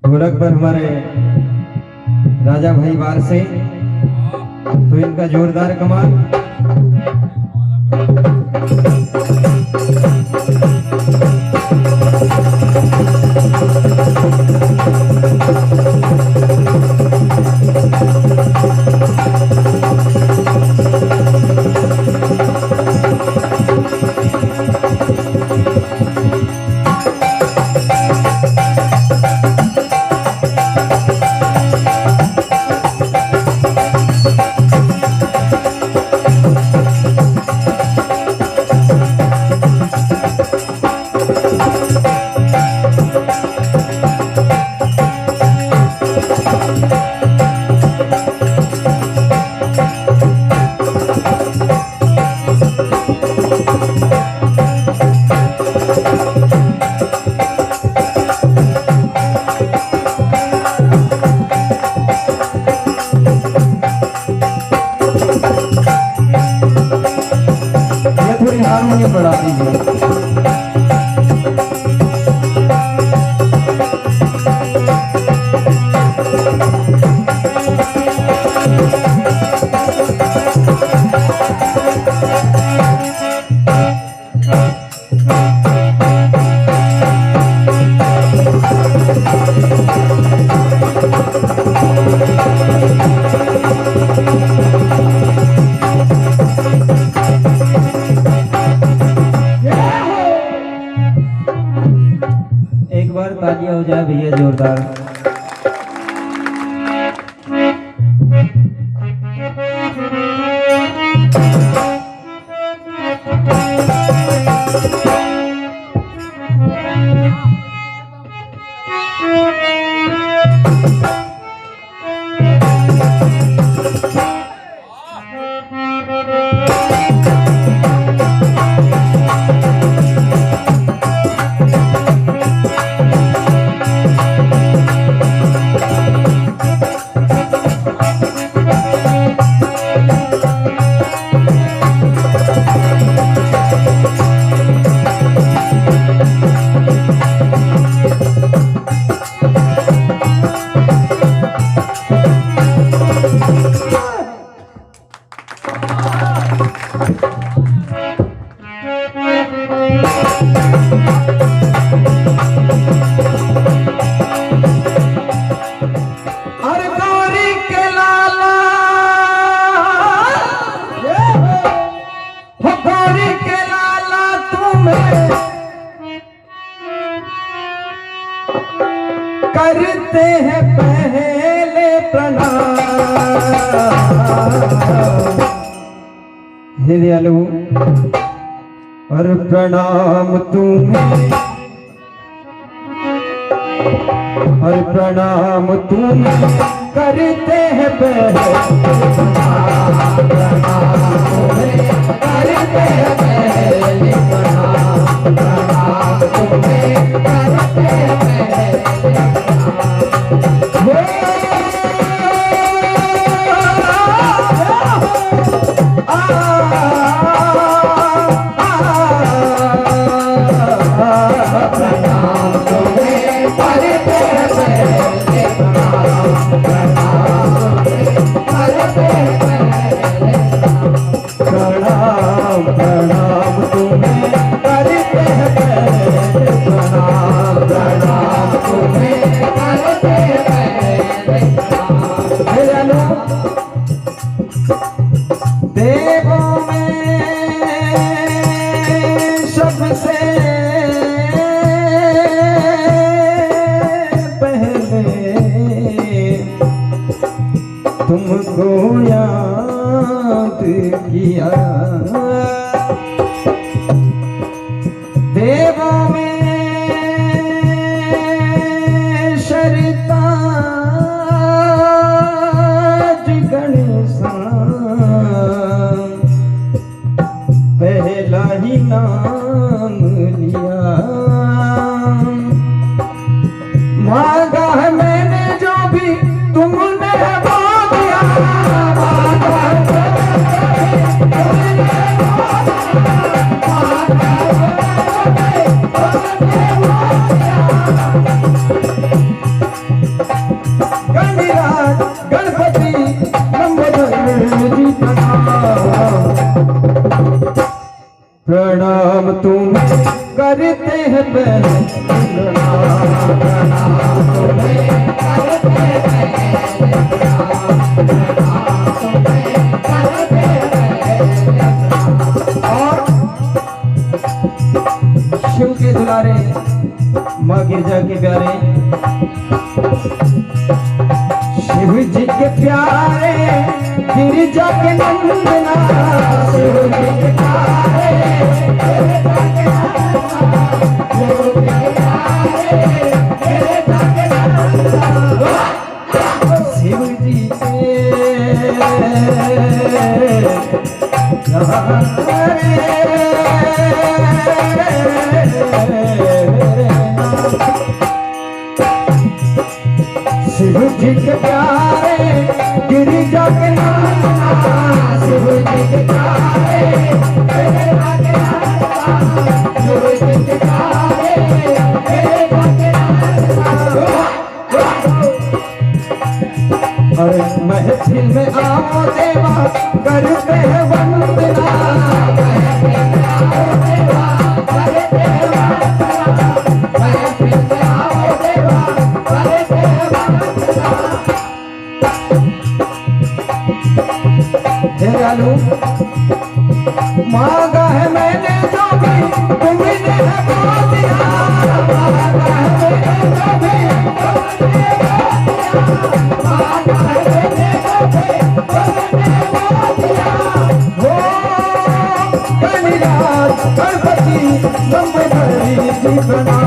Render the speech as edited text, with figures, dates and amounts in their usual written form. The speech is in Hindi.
ढोलक पर हमारे राजा भाई वार से, तो इनका जोरदार कमाल। हारमोनियम बढ़ा दीजिए। एक बार तालियां हो जाए भैया जोरदार। करते हैं पहले प्रणाम, हे दयालु, और प्रणाम तुम्हें, और प्रणाम तुम्हें करते हैं पहले प्रणाम, प्रणाम तुम्हें करते हैं पहले प्रणाम, प्रणाम तुम्हें करते हैं पहले। देवों में सबसे पहले तुमको याद किया, देवों में शरता पहला ही नाम लिया, मांगा है मैंने जो भी तुमने वो दिया, मांगा है करते हैं पहले और शिव के दुलारे माँ गिरजा के प्यारे शिव जी के प्यारे गिरजा के नंदना शिव जी के प्यारे शिव जी शिव जी के प्यारे गिरिजा के नंदना शिव जी के प्यारे शिव जी के प्यारे अरे महफिल में आओ देवा करते हैं वंदना मांगा है मैंने जो भी तुमने है वो दिया मांगा है मैंने जो भी मांगा है मैंने जो भी तुमने वो दिया हो कलिराज गणपति नंबर जीवना